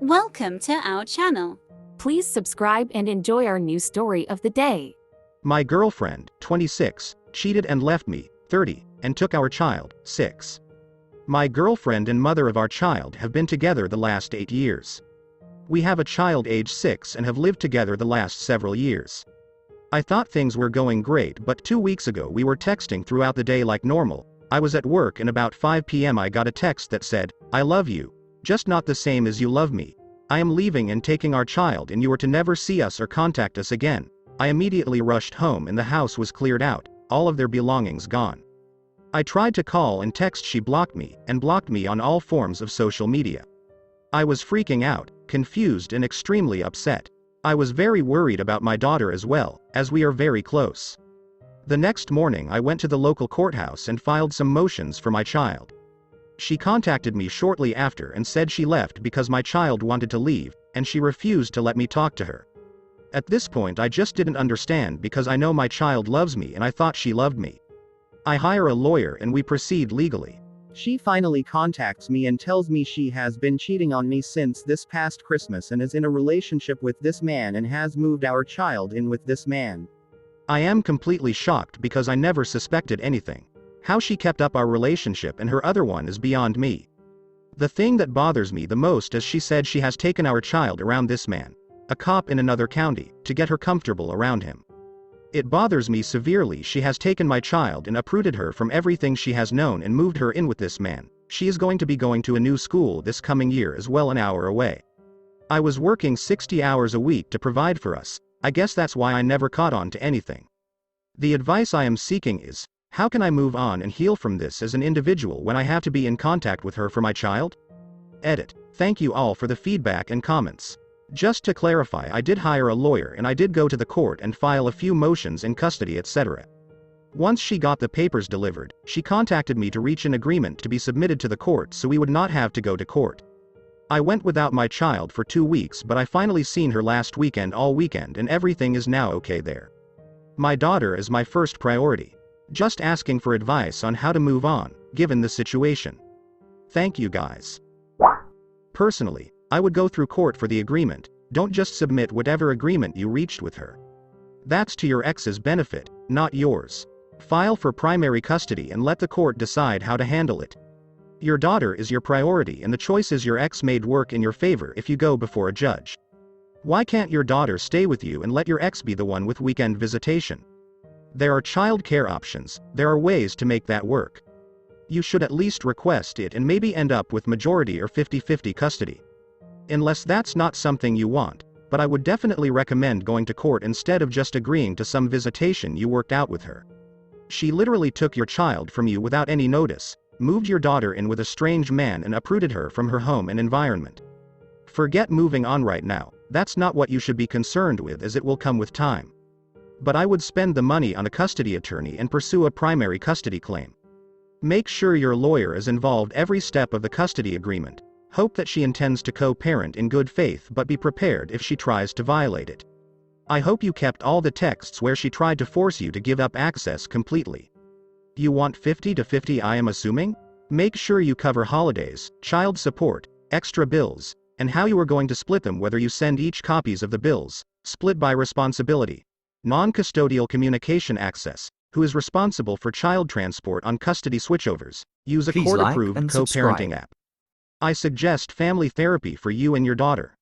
Welcome to our channel. Please subscribe and enjoy our new story of the day. My girlfriend, 26, cheated and left me, 30, and took our child, 6. My girlfriend and mother of our child have been together the last 8 years. We have a child age 6 and have lived together the last several years. I thought things were going great, but 2 weeks ago we were texting throughout the day like normal. I was at work and about 5 p.m. I got a text that said, "I love you. Just not the same as you love me. I am leaving and taking our child and you are to never see us or contact us again." I immediately rushed home and the house was cleared out, all of their belongings gone. I tried to call and text, she blocked me, and blocked me on all forms of social media. I was freaking out, confused and extremely upset. I was very worried about my daughter as well, as we are very close. The next morning I went to the local courthouse and filed some motions for my child. She contacted me shortly after and said she left because my child wanted to leave, and she refused to let me talk to her. At this point I just didn't understand because I know my child loves me and I thought she loved me. I hire a lawyer and we proceed legally. She finally contacts me and tells me she has been cheating on me since this past Christmas and is in a relationship with this man and has moved our child in with this man. I am completely shocked because I never suspected anything. How she kept up our relationship and her other one is beyond me. The thing that bothers me the most is she said she has taken our child around this man, a cop in another county, to get her comfortable around him. It bothers me severely. She has taken my child and uprooted her from everything she has known and moved her in with this man. She is going to be going to a new school this coming year as well, an hour away. I was working 60 hours a week to provide for us. I guess that's why I never caught on to anything. The advice I am seeking is, how can I move on and heal from this as an individual when I have to be in contact with her for my child? Edit. Thank you all for the feedback and comments. Just to clarify, I did hire a lawyer and I did go to the court and file a few motions in custody, etc. Once she got the papers delivered, she contacted me to reach an agreement to be submitted to the court so we would not have to go to court. I went without my child for 2 weeks, but I finally seen her last weekend all weekend and everything is now okay there. My daughter is my first priority. Just asking for advice on how to move on, given the situation. Thank you guys. Personally, I would go through court for the agreement. Don't just submit whatever agreement you reached with her. That's to your ex's benefit, not yours. File for primary custody and let the court decide how to handle it. Your daughter is your priority and the choices your ex made work in your favor if you go before a judge. Why can't your daughter stay with you and let your ex be the one with weekend visitation? There are child care options. There are ways to make that work. You should at least request it and maybe end up with majority or 50-50 custody. Unless that's not something you want, but I would definitely recommend going to court instead of just agreeing to some visitation you worked out with her. She literally took your child from you without any notice, moved your daughter in with a strange man and uprooted her from her home and environment. Forget moving on right now. That's not what you should be concerned with, as it will come with time. But I would spend the money on a custody attorney and pursue a primary custody claim. Make sure your lawyer is involved every step of the custody agreement. Hope that she intends to co-parent in good faith, but be prepared if she tries to violate it. I hope you kept all the texts where she tried to force you to give up access completely. You want 50-50, I am assuming? Make sure you cover holidays, child support, extra bills, and how you are going to split them, whether you send each copies of the bills, split by responsibility. Non-custodial communication access, who is responsible for child transport on custody switchovers. Use a Please court-approved like and co-parenting subscribe. app. I suggest family therapy for you and your daughter.